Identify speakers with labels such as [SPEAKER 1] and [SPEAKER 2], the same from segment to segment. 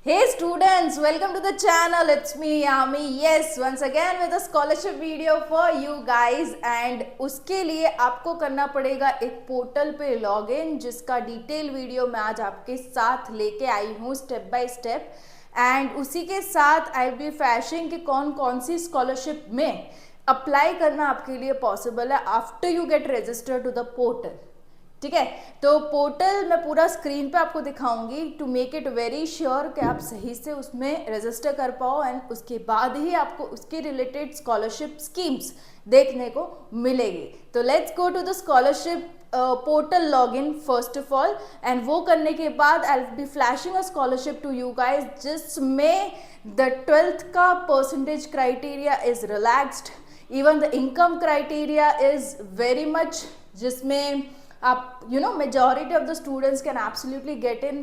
[SPEAKER 1] Hey students, welcome to the channel. It's me Yami. Yes, once again with a scholarship video for you guys. And उसके लिए आपको करना पड़ेगा एक portal पे लॉगिन, जिसका डिटेल वीडियो मैं आज आपके साथ लेके आई हूँ स्टेप बाय स्टेप. एंड उसी के साथ आई बी फ्लैशिंग कि कौन कौन सी स्कॉलरशिप में अप्लाई करना आपके लिए पॉसिबल है after you get registered to the portal. ठीक है, तो पोर्टल मैं पूरा स्क्रीन पे आपको दिखाऊंगी to make it very sure कि आप सही से उसमें रजिस्टर कर पाओ एंड उसके बाद ही आपको उसके रिलेटेड स्कॉलरशिप स्कीम्स देखने को मिलेगी. तो let's go to the scholarship portal login first of all. And वो करने के बाद I will be flashing a scholarship to you guys जिसमें द 12th का percentage criteria is relaxed. Even the income criteria is very much, जिसमें आप majority of the students can absolutely get in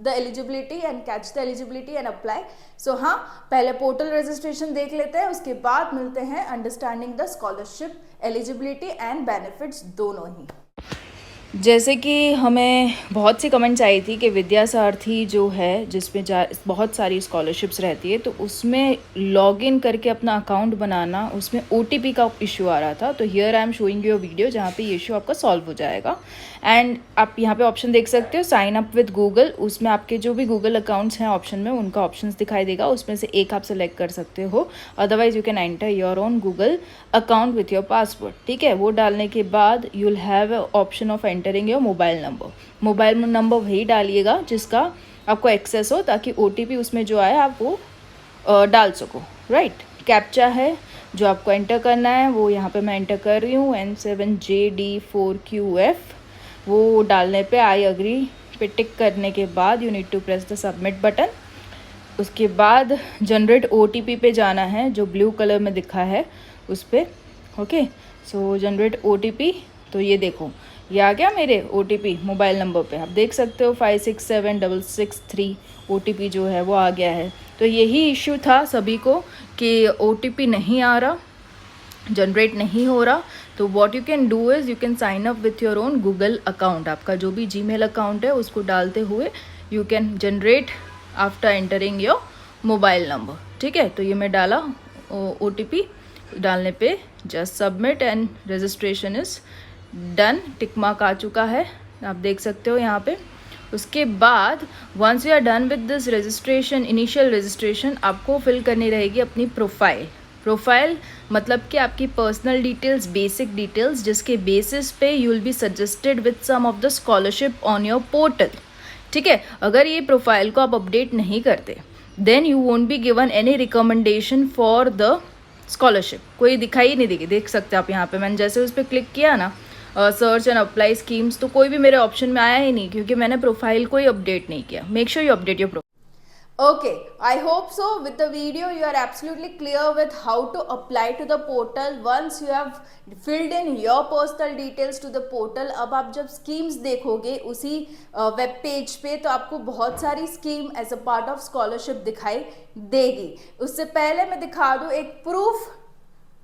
[SPEAKER 1] the eligibility and catch the eligibility and apply. So हाँ, पहले portal registration देख लेते हैं, उसके बाद मिलते हैं understanding the scholarship eligibility and benefits दोनों ही.
[SPEAKER 2] जैसे कि हमें बहुत सी कमेंट्स आई थी कि विद्या सारथी जो है जिसमें बहुत सारी स्कॉलरशिप्स रहती है, तो उसमें लॉगिन करके अपना अकाउंट बनाना, उसमें OTP का इशू आ रहा था. तो here I am showing you a video जहाँ पे ये इशू आपका सॉल्व हो जाएगा. एंड आप यहाँ पे ऑप्शन देख सकते हो साइन अप विद गूगल. उसमें आपके जो भी गूगल अकाउंट्स हैं ऑप्शन में, उनका ऑप्शंस दिखाई देगा, उसमें से एक आप सेलेक्ट कर सकते हो. Otherwise you can enter your own Google account with your password. ठीक है, वो डालने के बाद you will have option of entering your mobile number. Mobile number वही डालिएगा जिसका आपको एक्सेस हो, ताकि OTP उसमें जो आए आप वो डाल सको. राइट, कैप्चा है जो आपको एंटर करना है, वो यहाँ पे मैं एंटर कर रही हूँ N7JD4QF. वो डालने पे आई अग्री पे टिक करने के बाद you need to press the submit button. उसके बाद जनरेट OTP पे जाना है, जो ब्लू कलर में दिखा है उस पर. ओके, सो जनरेट OTP. तो ये देखो, ये आ गया मेरे OTP मोबाइल नंबर पे. आप देख सकते हो 567663 OTP जो है वो आ गया है. तो यही इशू था सभी को कि OTP नहीं आ रहा, जनरेट नहीं हो रहा. तो what you can do is you can sign up with your own Google account. आपका जो भी जीमेल अकाउंट है उसको डालते हुए you can generate after entering your mobile number. ठीक है, तो ये मैं डाला OTP डालने पे just submit and registration is done. Tick mark आ चुका है, आप देख सकते हो यहाँ पे. उसके बाद once you are done with this registration, initial registration, आपको फिल करनी रहेगी अपनी प्रोफाइल. प्रोफाइल मतलब कि आपकी पर्सनल डिटेल्स, बेसिक डिटेल्स, जिसके बेसिस पे you will be suggested with some of the scholarship on your portal. ठीक है, अगर ये प्रोफाइल को आप अपडेट नहीं करते then you won't be given any recommendation for the scholarship. कोई दिखाई नहीं देगी. देख सकते हैं आप यहाँ पे, मैंने जैसे उस पर क्लिक किया ना सर्च एंड अप्लाई स्कीम्स, तो कोई भी मेरे ऑप्शन में आया ही नहीं, क्योंकि मैंने प्रोफाइल को ही अपडेट नहीं किया. Make sure you update your profile.
[SPEAKER 1] Okay, I hope so. With the video, you are absolutely clear with how to apply to the portal. Once you have filled in your personal details to the portal, अब आप जब schemes देखोगे उसी web page पे, तो आपको बहुत सारी scheme as a part of scholarship दिखाई देगी. उससे पहले मैं दिखा दूँ एक प्रूफ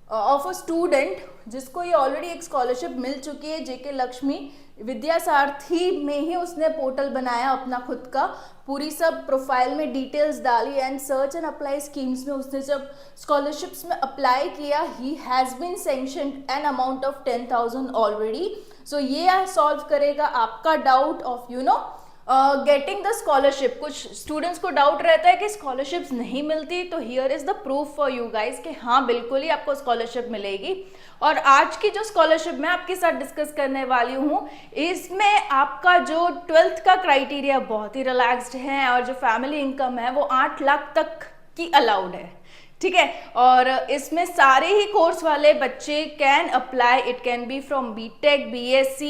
[SPEAKER 1] ऑफ अ स्टूडेंट जिसको ये ऑलरेडी एक स्कॉलरशिप मिल चुकी है. JK लक्ष्मी विद्या सारथी में ही उसने पोर्टल बनाया अपना खुद का, पूरी सब प्रोफाइल में डिटेल्स डाली and search and apply schemes में उसने जब स्कॉलरशिप्स में अप्लाई किया, he has been sanctioned an amount of 10,000 already. So ये सॉल्व करेगा आपका doubt of getting the scholarship. कुछ स्टूडेंट्स को डाउट रहता है कि स्कॉलरशिप्स नहीं मिलती, तो here is the proof for you guys कि हाँ बिल्कुल ही आपको स्कॉलरशिप मिलेगी. और आज की जो स्कॉलरशिप मैं आपके साथ डिस्कस करने वाली हूँ, इसमें आपका जो 12th का क्राइटेरिया बहुत ही रिलैक्स्ड है और जो फैमिली इनकम है वो 8 लाख तक की अलाउड है. ठीक है, और इसमें सारे ही कोर्स वाले बच्चे can apply. It can be from BTech, BSc,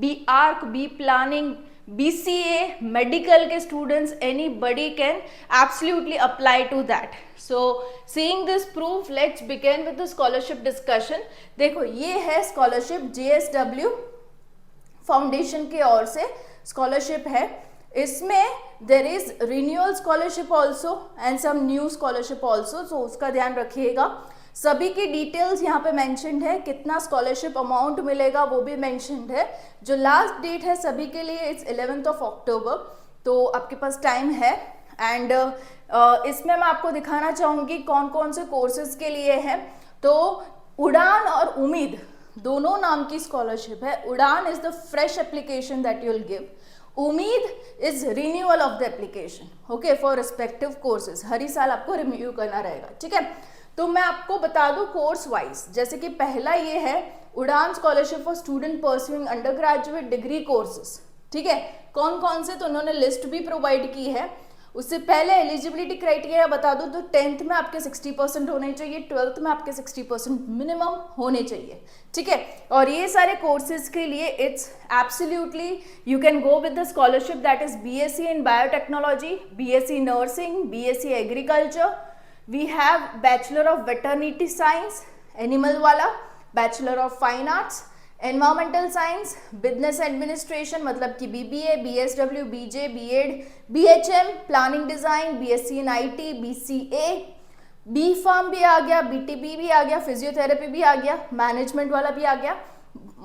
[SPEAKER 1] BArch, B Planning, BCA, medical के students, anybody can absolutely apply to that. So seeing this proof, let's begin with the scholarship discussion. देखो, ये है scholarship JSW foundation की ओर से scholarship है. इसमें there is renewal scholarship also and some new scholarship also, so उसका ध्यान रखिएगा. सभी की डिटेल्स यहाँ पे मेंशन्ड है, कितना स्कॉलरशिप अमाउंट मिलेगा वो भी मेंशन्ड है. जो लास्ट डेट है सभी के लिए इट्स 11th of October, तो आपके पास टाइम है. एंड इसमें मैं आपको दिखाना चाहूँगी कौन कौन से कोर्सेज के लिए है। तो उड़ान और उम्मीद दोनों नाम की स्कॉलरशिप है। Udaan is the fresh application that you will give, Ummeed is renewal of the application, okay, for respective courses. हर ही साल आपको रिन्यू करना रहेगा, ठीक है। तो मैं आपको बता दूं कोर्स वाइज, जैसे कि पहला ये है उड़ान scholarship for student pursuing under graduate degree courses, ठीक है। कौन कौन से, तो उन्होंने लिस्ट भी प्रोवाइड की है। उससे पहले एलिजिबिलिटी क्राइटेरिया बता दूं तो 10th में आपके 60% होने चाहिए, 12th में आपके 60% मिनिमम होने चाहिए, ठीक है। और ये सारे कोर्सेज के लिए it's absolutely you can go with the scholarship that is BSc in biotechnology, BSc nursing, BSc agriculture, we have bachelor of veterinary science animal वाला, bachelor of fine arts, environmental science, business administration मतलब कि BBA, BSW, BJ, BEd, BHM, planning design, BSc in IT, BCA, B pharm भी आ गया, BTB भी आ गया, physiotherapy भी आ गया, मैनेजमेंट वाला भी आ गया।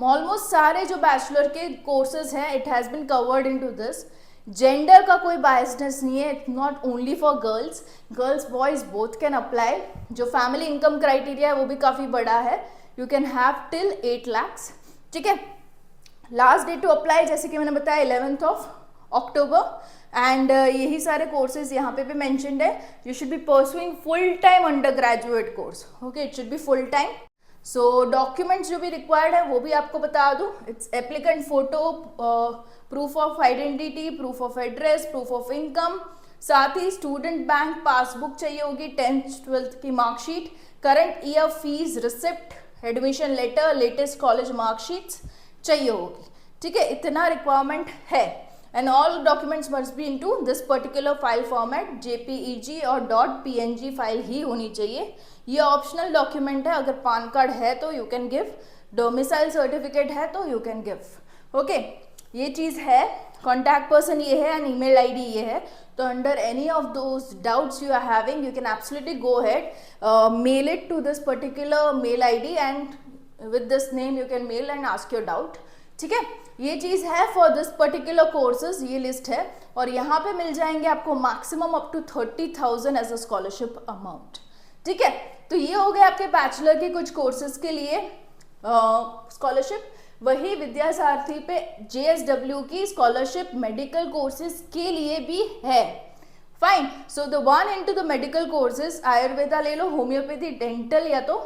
[SPEAKER 1] ऑलमोस्ट सारे जो बैचलर के कोर्सेज हैं it has been covered into this. Gender का कोई बायसनेस नहीं है, it's not only for girls, girls boys both can apply. जो फैमिली इनकम क्राइटेरिया है वो भी काफ़ी बड़ा है, you can have till 8 lakhs, ठीक है। लास्ट डेट टू अप्लाई जैसे कि मैंने बताया 11th of October, एंड यही सारे कोर्सेज यहाँ पे भी मेंशन्ड है। You should be pursuing full time under graduate course, okay, it should be full time. So documents जो भी रिक्वायर्ड है वो भी आपको बता दूँ, it's applicant photo, proof of identity, proof of address, proof of income, साथ ही स्टूडेंट बैंक पासबुक चाहिए होगी, 10th 12th की marksheet, current year fees receipt, admission letter, latest college marksheets चाहिए होगी, ठीक है। इतना रिक्वायरमेंट है and all documents must be into this particular file format, JPEG और .png फाइल ही होनी चाहिए। ये ऑप्शनल डॉक्यूमेंट है, अगर पान कार्ड है तो you can give, domicile certificate है तो यू कैन गिव, ओके। ये चीज़ है, कॉन्टैक्ट पर्सन ये है एंड ईमेल आईडी ये है। तो under any of those doubts you are having you can absolutely go ahead, mail it to this particular mail ID and with this name you can mail and ask your doubt, ठीक है। ये चीज़ है for this particular courses, ये list है। और यहाँ पे मिल जाएंगे आपको maximum up to 30,000 as a scholarship amount, ठीक है। तो ये हो गए आपके बैचलर के कुछ कोर्सेज के लिए स्कॉलरशिप। वही विद्यासारथी पे JSW की स्कॉलरशिप मेडिकल कोर्सेज के लिए भी है, fine. So the one into the medical courses, Ayurveda ले लो, होम्योपैथी, डेंटल, या तो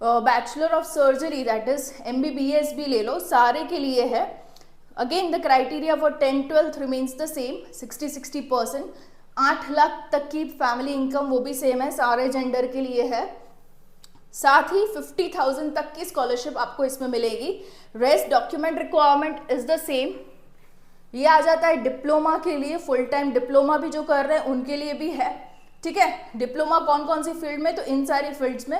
[SPEAKER 1] bachelor of surgery that is MBBS भी ले लो, सारे के लिए है। Again the criteria for 10th 12th remains the same, 60% 8 lakh तक की फैमिली इनकम वो भी सेम है, सारे जेंडर के लिए है। साथ ही 50,000 तक की स्कॉलरशिप आपको इसमें मिलेगी। Rest document requirement is the same. ये आ जाता है डिप्लोमा के लिए, फुल टाइम डिप्लोमा भी जो कर रहे हैं उनके लिए भी है, ठीक है। डिप्लोमा कौन कौन सी फील्ड में, तो इन सारी फील्ड्स में,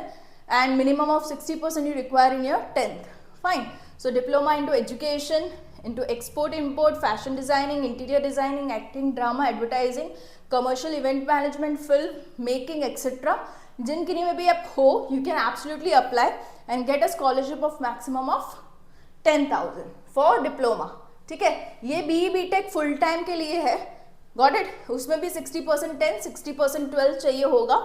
[SPEAKER 1] and minimum of 60% you require in your 10th, fine. So diploma into education, into export import, fashion designing, interior designing, acting, drama, advertising, commercial event management, film making, etc. जिनके में भी आप हो, you can absolutely apply and get a scholarship of maximum of 10,000 for diploma, ठीक है। ये BE BTech full time के लिए है, गॉट इट। उसमें भी 60% 10, 60% 12 चाहिए होगा।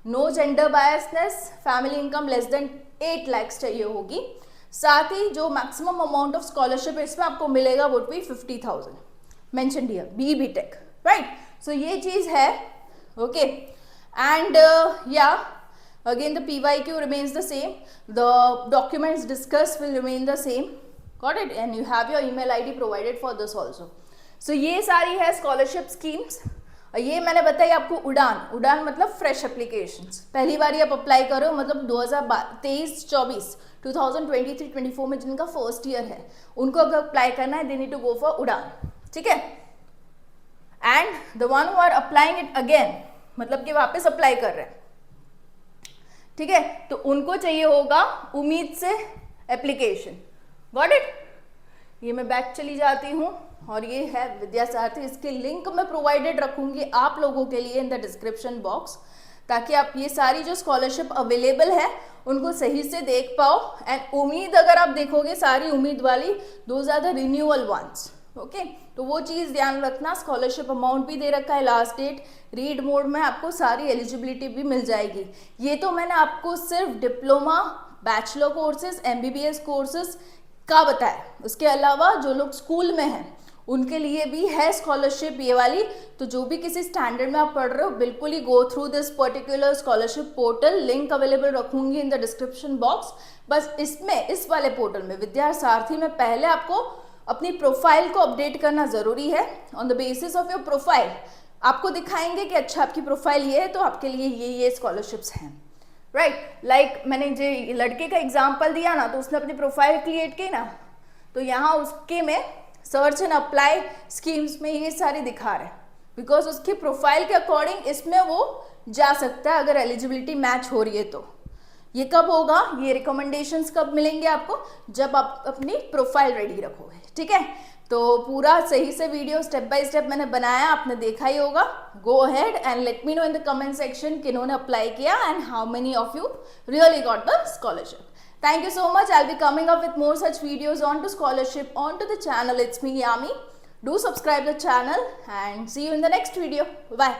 [SPEAKER 1] No gender biasness, family income less than 8 lakhs चाहिए होगी। साथ ही जो मैक्सिमम अमाउंट ऑफ स्कॉलरशिप इसमें आपको मिलेगा would be 50,000 mentioned here, BE BTech, right. So ये चीज़ है, ओके। एंड या again the PYQ remains the same, the documents discussed will remain the same, got it, and you have your email ID provided for this also. So ये सारी है scholarship schemes. ये मैंने बताई आपको उड़ान, उड़ान मतलब फ्रेश एप्लीकेशंस, पहली बार आप अप्लाई करो, मतलब 2023-24 2023-24 में जिनका फर्स्ट ईयर है उनको अगर अप्लाई करना है they need to go for Udaan, ठीक है। And the one who are applying it again, मतलब कि वापस अप्लाई कर रहे हैं, ठीक है, तो उनको चाहिए होगा उम्मीद से एप्लीकेशन, गॉट इट। ये मैं बैक चली जाती हूँ और ये है विद्यासारथी, इसके लिंक मैं प्रोवाइडेड रखूंगी आप लोगों के लिए इन द डिस्क्रिप्शन बॉक्स, ताकि आप ये सारी जो स्कॉलरशिप अवेलेबल है उनको सही से देख पाओ। एंड उम्मीद अगर आप देखोगे सारी उम्मीद वाली, those are the renewal ones, okay तो वो चीज़ ध्यान रखना। स्कॉलरशिप अमाउंट भी दे रखा है, लास्ट डेट, रीड मोड में आपको सारी एलिजिबिलिटी भी मिल जाएगी। ये तो मैंने आपको सिर्फ diploma, bachelor courses, MBBS courses का बताया। उसके अलावा जो लोग स्कूल में हैं उनके लिए भी है स्कॉलरशिप ये वाली। तो जो भी किसी स्टैंडर्ड में आप पढ़ रहे हो, बिल्कुल ही go through this particular scholarship portal. Link available रखूंगी इन द डिस्क्रिप्शन बॉक्स। बस इसमें, इस वाले पोर्टल में, विद्या सारथी में, पहले आपको अपनी प्रोफाइल को अपडेट करना ज़रूरी है। On the basis of your profile आपको दिखाएंगे कि अच्छा आपकी प्रोफाइल ये है तो आपके लिए ये स्कॉलरशिप्स हैं, राइट। लाइक मैंने जो लड़के का एग्जाम्पल दिया ना, तो उसने अपनी प्रोफाइल क्रिएट की ना, तो यहाँ उसके में सर्च एंड अप्लाई स्कीम्स में ये सारे दिखा रहे हैं, बिकॉज उसकी प्रोफाइल के अकॉर्डिंग इसमें वो जा सकता है अगर एलिजिबिलिटी मैच हो रही है तो। ये कब होगा, ये रिकमेंडेशंस कब मिलेंगे आपको, जब आप अपनी प्रोफाइल रेडी रखोगे, ठीक है। तो पूरा सही से वीडियो स्टेप बाय स्टेप मैंने बनाया, आपने देखा ही होगा। Go ahead and let me know in the comment section किन्होंने अप्लाई किया and how many of you really got the scholarship. Thank you so much. I'll be coming up with more such videos on to scholarship onto the channel. It's me, Yami. Do subscribe the channel and see you in the next video. Bye.